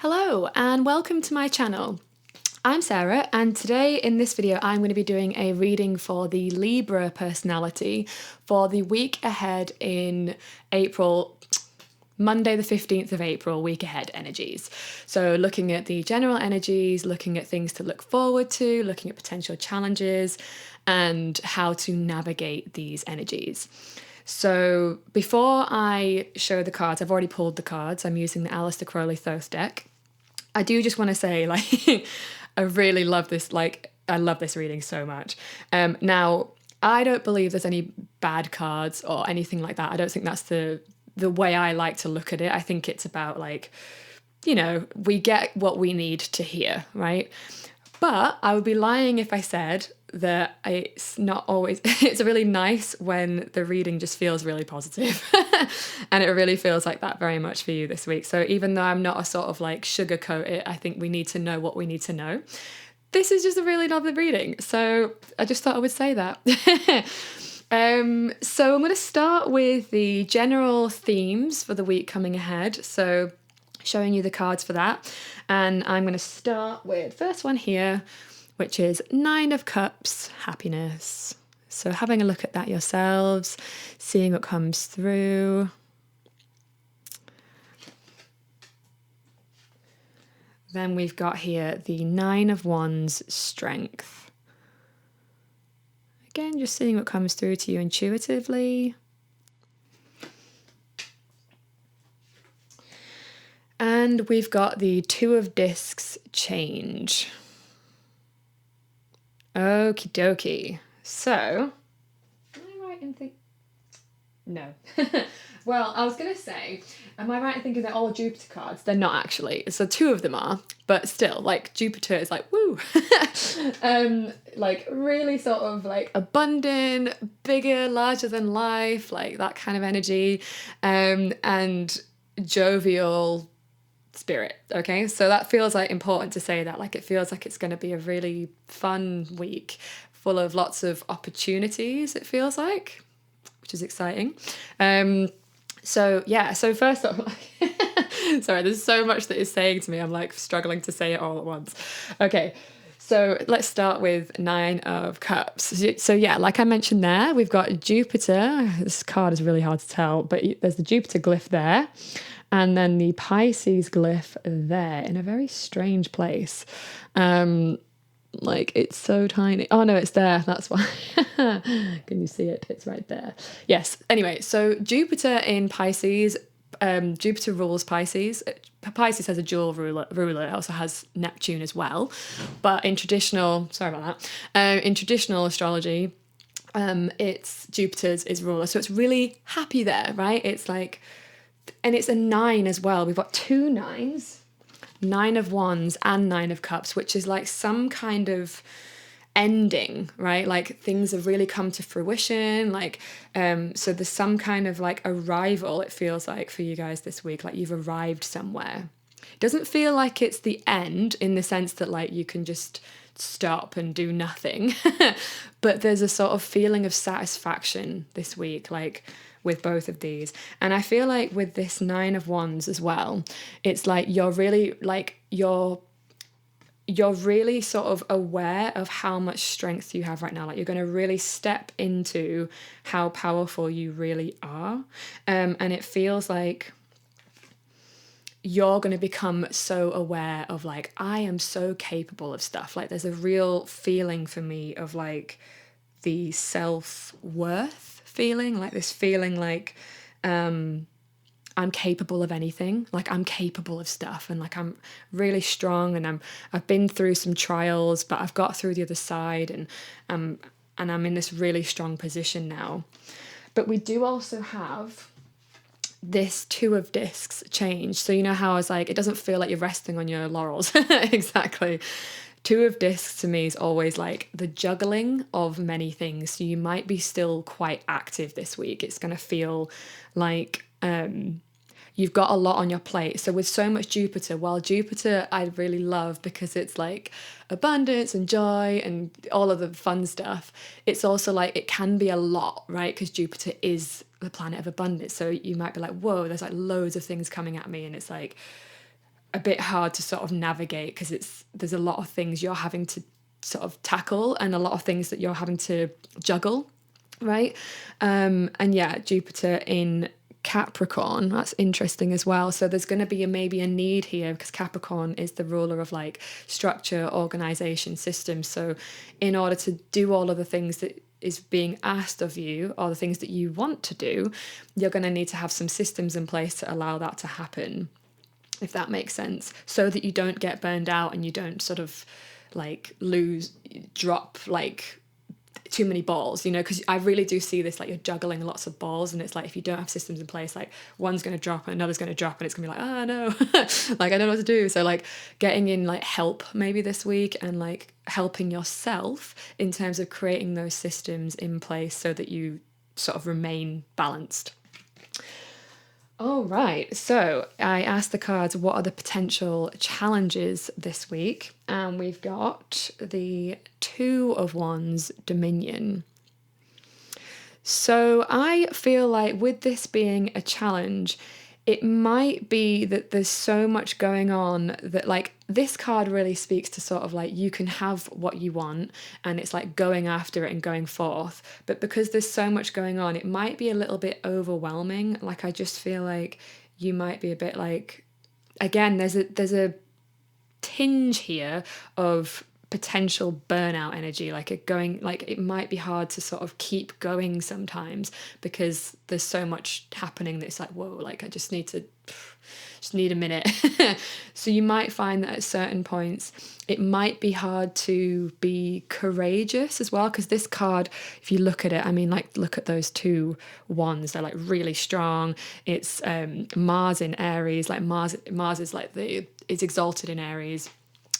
Hello and welcome to my channel. I'm Sarah, and today in this video I'm going to be doing a reading for the Libra personality for the week ahead in April, Monday the 15th of April, week ahead energies. So looking at the general energies, looking at things to look forward to, looking at potential challenges and how to navigate these energies. So before I show the cards, I've already pulled the cards. I'm using the Aleister Crowley Thoth deck. I do just want to say, I really love this, I love this reading so much. Now, I don't believe there's any bad cards or anything like that. I don't think that's the way I like to look at it. I think it's about, we get what we need to hear, right? But I would be lying if I said that it's not always, it's really nice when the reading just feels really positive. And it really feels like that very much for you this week. So even though I'm not a sort of sugarcoat it, I think we need to know what we need to know. This is just a really lovely reading. So I just thought I would say that. So I'm going to start with the general themes for the week coming ahead. So showing you the cards for that. And I'm going to start with first one here, which is 9 of Cups, happiness. So having a look at that yourselves, seeing what comes through. Then we've got here the 9 of Wands, strength. Again, just seeing what comes through to you intuitively. And we've got the 2 of Discs, change. Okie dokie. So, am I right in thinking? No. Well, I was going to say, am I right in thinking they're all Jupiter cards? They're not actually. So 2 of them are, but still, Jupiter is woo. Really sort of abundant, bigger, larger than life, that kind of energy, and jovial spirit. Okay, so that feels important to say that. It feels like it's going to be a really fun week full of lots of opportunities, it feels like, which is exciting. So first off, sorry, there's so much that is saying to me, I'm struggling to say it all at once. Okay, so let's start with 9 of Cups. So yeah, like I mentioned there, we've got Jupiter. This card is really hard to tell, but there's the Jupiter glyph there, and then the Pisces glyph there in a very strange place. It's so tiny. Oh no, it's there. That's why. Can you see it? It's right there. Yes. Anyway, so Jupiter in Pisces. Jupiter rules Pisces. Pisces has a dual ruler. It also has Neptune as well. But in traditional, in traditional astrology, it's Jupiter's is ruler. So it's really happy there, right? It's and it's a 9 as well. We've got 2 9s. 9 of Wands and 9 of Cups, which is some kind of ending, right? Things have really come to fruition. So there's some kind of arrival, it feels like, for you guys this week. You've arrived somewhere. It doesn't feel like it's the end in the sense that you can just stop and do nothing. But there's a sort of feeling of satisfaction this week, with both of these. And I feel with this 9 of Wands as well, it's you're really you're really sort of aware of how much strength you have right now. You're going to really step into how powerful you really are. And it feels you're going to become so aware of I am so capable of stuff. There's a real feeling for me of the self-worth feeling, this feeling I'm capable of anything, I'm capable of stuff, and I'm really strong, and I've been through some trials, but I've got through the other side, and I'm in this really strong position now. But we do also have this 2 of Discs, change. So you know how I was it doesn't feel like you're resting on your laurels. Exactly. 2 of Discs to me is always the juggling of many things. So you might be still quite active this week. It's going to feel you've got a lot on your plate. So with so much Jupiter, while Jupiter I really love because it's abundance and joy and all of the fun stuff, it's also it can be a lot, right? Because Jupiter is the planet of abundance. So you might be whoa, there's loads of things coming at me, and it's a bit hard to sort of navigate, because there's a lot of things you're having to sort of tackle and a lot of things that you're having to juggle, right? And yeah, Jupiter in Capricorn, that's interesting as well. So there's going to be maybe a need here, because Capricorn is the ruler of like structure, organization, systems. So in order to do all of the things that is being asked of you, or the things that you want to do, you're going to need to have some systems in place to allow that to happen, if that makes sense, so that you don't get burned out and you don't sort of like drop like too many balls, you know, because I really do see this, like you're juggling lots of balls, and it's like if you don't have systems in place, like one's going to drop and another's going to drop, and it's going to be like, oh no, like I don't know what to do. So like getting in like help maybe this week, and like helping yourself in terms of creating those systems in place so that you sort of remain balanced. All right, so I asked the cards, what are the potential challenges this week? And we've got the Two of Wands, Dominion. So I feel like with this being a challenge, it might be that there's so much going on that like this card really speaks to sort of like you can have what you want, and it's like going after it and going forth. But because there's so much going on, it might be a little bit overwhelming. Like I just feel like you might be a bit like, again, there's a tinge here of potential burnout energy, like it might be hard to sort of keep going sometimes, because there's so much happening that it's like, whoa, like I just need a minute. So you might find that at certain points it might be hard to be courageous as well, because this card, if you look at it, I mean, like look at those two wands, they're like really strong. It's Mars in Aries, like Mars is like it's exalted in Aries.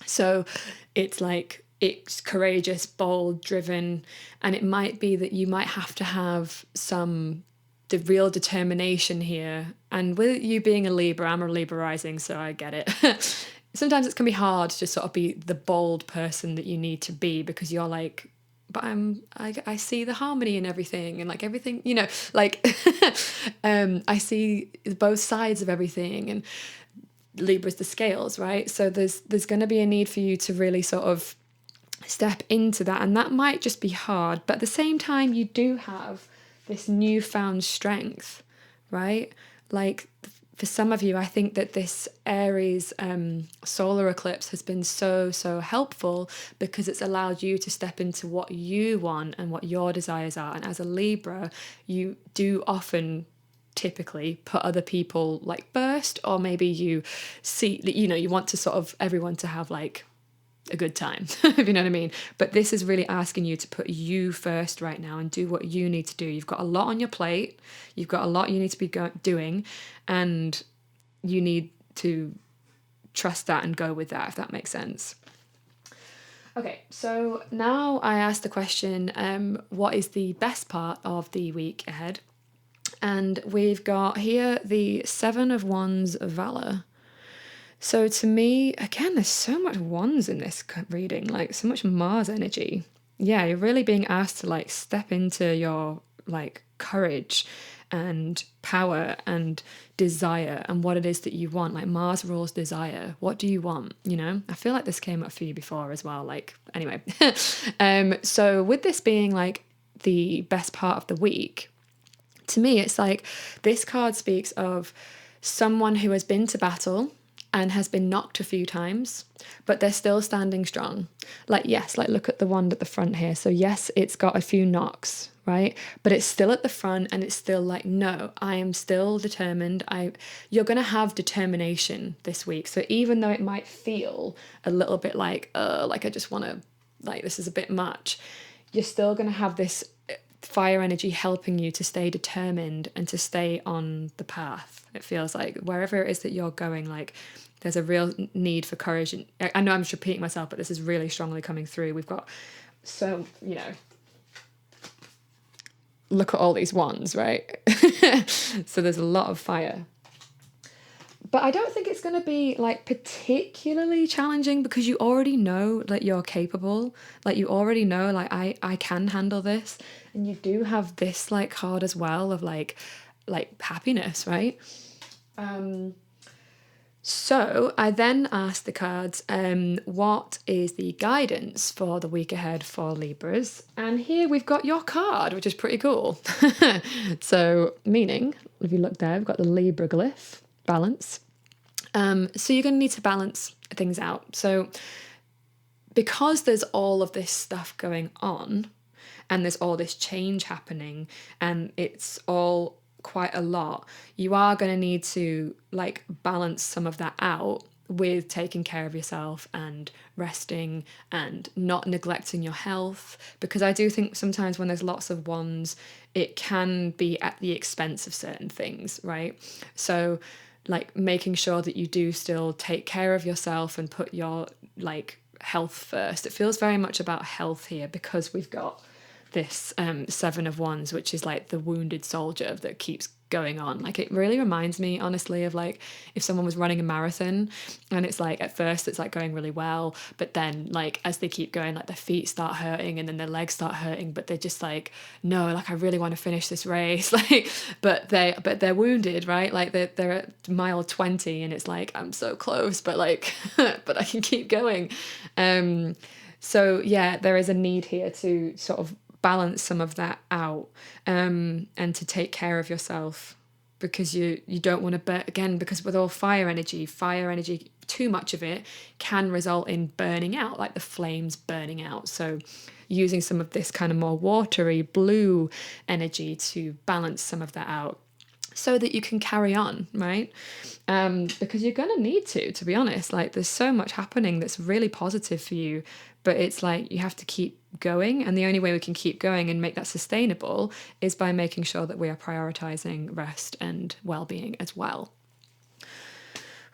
So it's like it's courageous, bold, driven, and it might be that you might have to have the real determination here. And with you being a Libra, I'm a Libra rising, so I get it. Sometimes it can be hard to sort of be the bold person that you need to be, because you're like, but I see the harmony in everything, and like everything, you know, like I see both sides of everything, and Libra's the scales, right? So there's going to be a need for you to really sort of step into that, and that might just be hard, but at the same time you do have this newfound strength, right? Like for some of you, I think that this Aries solar eclipse has been so helpful, because it's allowed you to step into what you want and what your desires are. And as a Libra, you do often typically put other people like first, or maybe you see, you know, you want to sort of everyone to have like a good time, if you know what I mean. But this is really asking you to put you first right now and do what you need to do. You've got a lot on your plate, you've got a lot you need to be doing, and you need to trust that and go with that, if that makes sense. Okay, so now I asked the question, what is the best part of the week ahead? And we've got here the Seven of Wands, Valor. So to me, again, there's so much wands in this reading, like so much Mars energy. Yeah, you're really being asked to like step into your like courage and power and desire and what it is that you want. Like Mars rules desire. What do you want? You know, I feel like this came up for you before as well. Like, anyway. So with this being like the best part of the week, to me, it's like this card speaks of someone who has been to battle and has been knocked a few times, but they're still standing strong. Like, yes, like look at the wand at the front here. So yes, it's got a few knocks, right? But it's still at the front, and it's still like, no, I am still determined. You're going to have determination this week. So even though it might feel a little bit like I just want to, like, this is a bit much, you're still going to have this fire energy helping you to stay determined and to stay on the path. It feels like wherever it is that you're going, like there's a real need for courage. And I know I'm just repeating myself, but this is really strongly coming through. We've got so, you know, look at all these wands, right? So there's a lot of fire. But I don't think it's going to be like particularly challenging, because you already know that you're capable. Like you already know, like I can handle this. And you do have this like card as well of like happiness, right? So I then asked the cards, what is the guidance for the week ahead for Libras? And here we've got your card, which is pretty cool. So meaning, if you look there, we've got the Libra glyph, balance. So you're going to need to balance things out. So because there's all of this stuff going on and there's all this change happening and it's all quite a lot, you are going to need to like balance some of that out with taking care of yourself and resting and not neglecting your health, because I do think sometimes when there's lots of wands, it can be at the expense of certain things, right? So like making sure that you do still take care of yourself and put your like health first. It feels very much about health here because we've got this Seven of Wands, which is like the wounded soldier that keeps going on. Like it really reminds me honestly of like if someone was running a marathon and it's like at first it's like going really well, but then like as they keep going, like their feet start hurting and then their legs start hurting, but they're just like, no, like I really want to finish this race. Like but they're wounded, right? Like they're at mile 20 and it's like I'm so close, but like but I can keep going. So yeah, there is a need here to sort of balance some of that out, and to take care of yourself, because you don't want to burn again, because with all fire energy, too much of it can result in burning out, like the flames burning out. So using some of this kind of more watery blue energy to balance some of that out so that you can carry on, right? Because you're going to need to be honest. Like there's so much happening that's really positive for you, but it's like you have to keep going. And the only way we can keep going and make that sustainable is by making sure that we are prioritizing rest and well-being as well.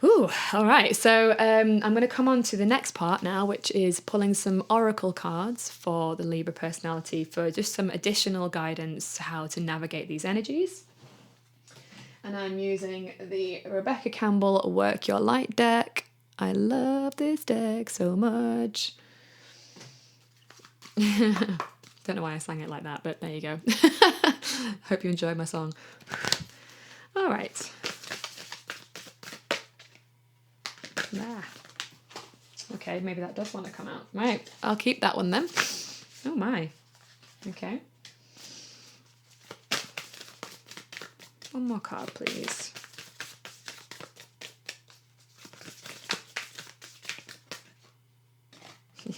Ooh, all right. So I'm going to come on to the next part now, which is pulling some oracle cards for the Libra personality for just some additional guidance how to navigate these energies. And I'm using the Rebecca Campbell Work Your Light deck. I love this deck so much. Don't know why I sang it like that, but there you go. Hope you enjoyed my song. All right. Okay, maybe that does want to come out. Right, I'll keep that one then. Oh my. Okay. One more card, please.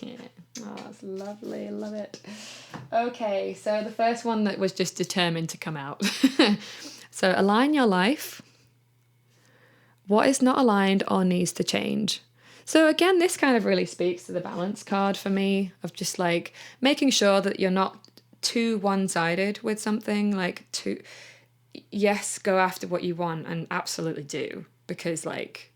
Yeah. Oh, that's lovely. Love it. Okay, so the first one that was just determined to come out. So align your life. What is not aligned or needs to change? So again, this kind of really speaks to the balance card for me, of just like making sure that you're not too one-sided with something, like yes, go after what you want and absolutely do, because like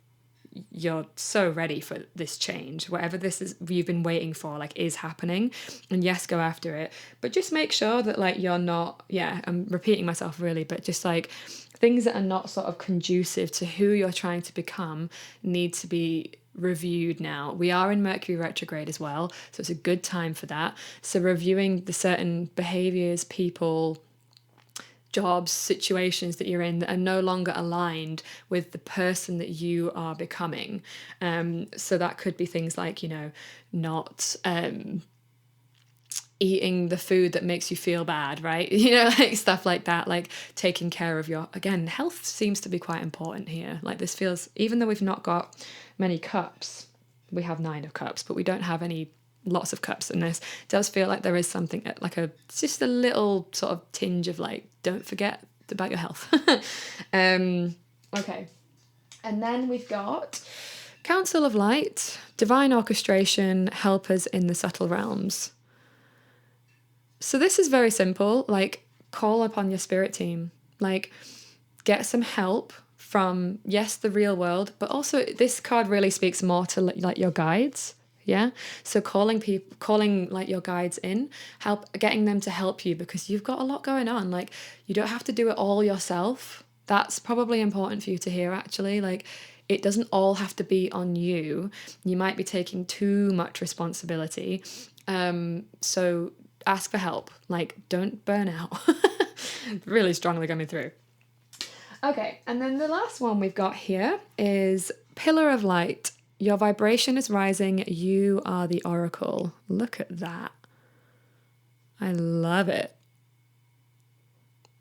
you're so ready for this change, whatever this is you've been waiting for, like is happening, and yes, go after it, but just make sure that like you're not, I'm repeating myself really, but just like things that are not sort of conducive to who you're trying to become need to be reviewed now. We are in Mercury retrograde as well, so it's a good time for that. So reviewing the certain behaviors, people, jobs, situations that you're in that are no longer aligned with the person that you are becoming. So that could be things like, not eating the food that makes you feel bad, right? Like stuff like that, like taking care of again, health seems to be quite important here. Like this feels, even though we've not got many cups, we have 9 of cups, but we don't have lots of cups in this. It does feel like there is something like just a little sort of tinge of like, don't forget about your health. Okay. And then we've got Council of Light, Divine Orchestration, Helpers in the Subtle Realms. So this is very simple, like call upon your spirit team, like get some help from, yes, the real world, but also this card really speaks more to like your guides. Yeah. So calling like your guides in, getting them to help you, because you've got a lot going on. Like you don't have to do it all yourself. That's probably important for you to hear, actually. Like it doesn't all have to be on you. You might be taking too much responsibility. So ask for help. Like don't burn out. Really strongly coming through. Okay, and then the last one we've got here is pillar of light. Your vibration is rising. You are the oracle. Look at that. I love it.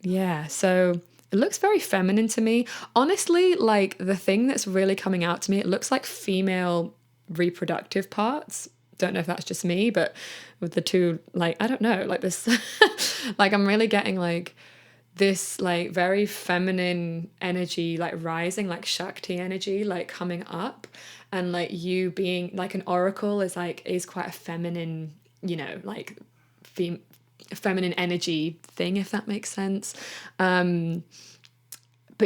Yeah, so it looks very feminine to me. Honestly, like the thing that's really coming out to me, it looks like female reproductive parts. Don't know if that's just me, but with the two, like, I don't know, like this, like I'm really getting like this like very feminine energy, like rising, like Shakti energy, like coming up. And like you being like an oracle is quite a feminine, you know, like feminine energy thing, if that makes sense. But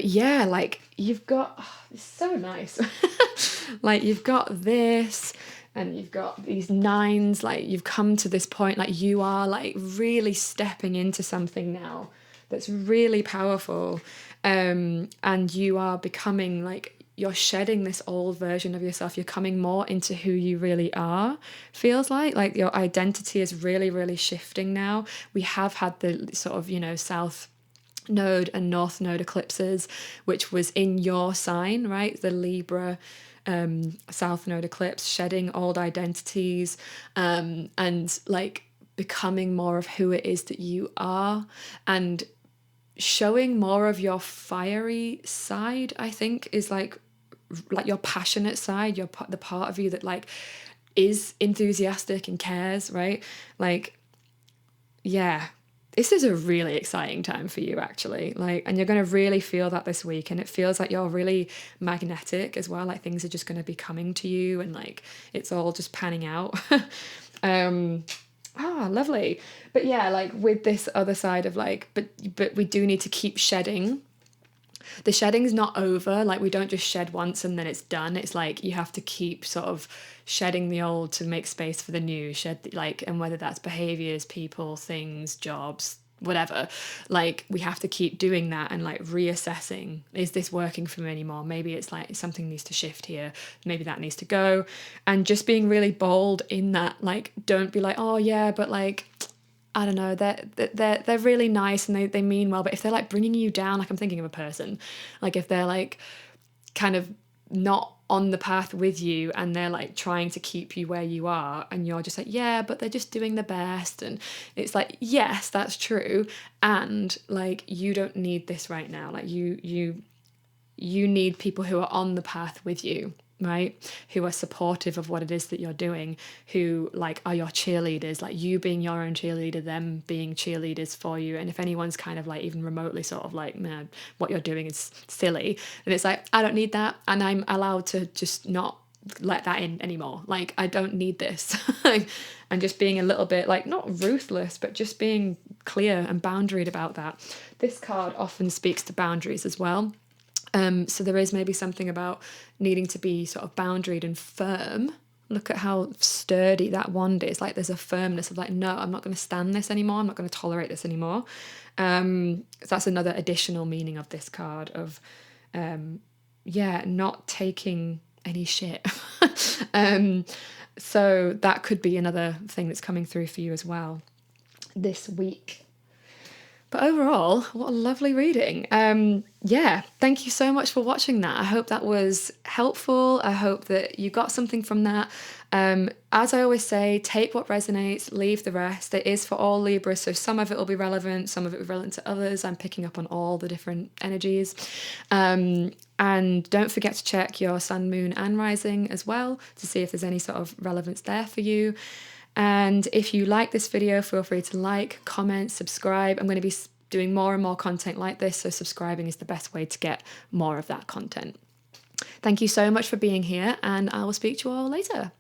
yeah, like you've got, it's so nice. Like you've got this and you've got these nines, like you've come to this point, like you are like really stepping into something now that's really powerful. And you are becoming like, you're shedding this old version of yourself. You're coming more into who you really are, feels like your identity is really, really shifting now. We have had the sort of, you know, South Node and North Node eclipses, which was in your sign, right? The Libra South Node eclipse, shedding old identities, and like becoming more of who it is that you are, and showing more of your fiery side, I think, is like your passionate side, the part of you that like is enthusiastic and cares, right? Like, yeah, this is a really exciting time for you, actually. Like, and you're going to really feel that this week. And it feels like you're really magnetic as well. Like things are just going to be coming to you, and like it's all just panning out. Lovely. But yeah, like with this other side of like, but we do need to keep shedding. The shedding's not over. Like we don't just shed once and then it's done. It's like you have to keep sort of shedding the old to make space for the new. And whether that's behaviors, people, things, jobs, whatever, like we have to keep doing that and like reassessing, is this working for me anymore? Maybe it's like something needs to shift here, maybe that needs to go. And just being really bold in that, like don't be like, oh yeah, but like I don't know, they're really nice and they mean well, but if they're like bringing you down, like I'm thinking of a person, like if they're like kind of not on the path with you and they're like trying to keep you where you are, and you're just like, yeah, but they're just doing the best, and it's like, yes, that's true, and like you don't need this right now. Like you need people who are on the path with you, right? Who are supportive of what it is that you're doing, who like are your cheerleaders, like you being your own cheerleader, them being cheerleaders for you. And if anyone's kind of like even remotely sort of like, man, what you're doing is silly, then it's like, I don't need that, and I'm allowed to just not let that in anymore. Like I don't need this. And just being a little bit like not ruthless, but just being clear and boundaried about that. This card often speaks to boundaries as well. So there is maybe something about needing to be sort of boundaried and firm. Look at how sturdy that wand is. Like there's a firmness of like, no, I'm not going to stand this anymore. I'm not going to tolerate this anymore. So that's another additional meaning of this card of, not taking any shit. So that could be another thing that's coming through for you as well this week. But overall, what a lovely reading. Thank you so much for watching that. I hope that was helpful. I hope that you got something from that. As I always say, take what resonates, leave the rest. It is for all Libra, so some of it will be relevant, some of it will be relevant to others. I'm picking up on all the different energies. And don't forget to check your sun, moon, and rising as well to see if there's any sort of relevance there for you. And if you like this video, feel free to like, comment, subscribe. I'm going to be doing more and more content like this, so subscribing is the best way to get more of that content. Thank you so much for being here, and I will speak to you all later.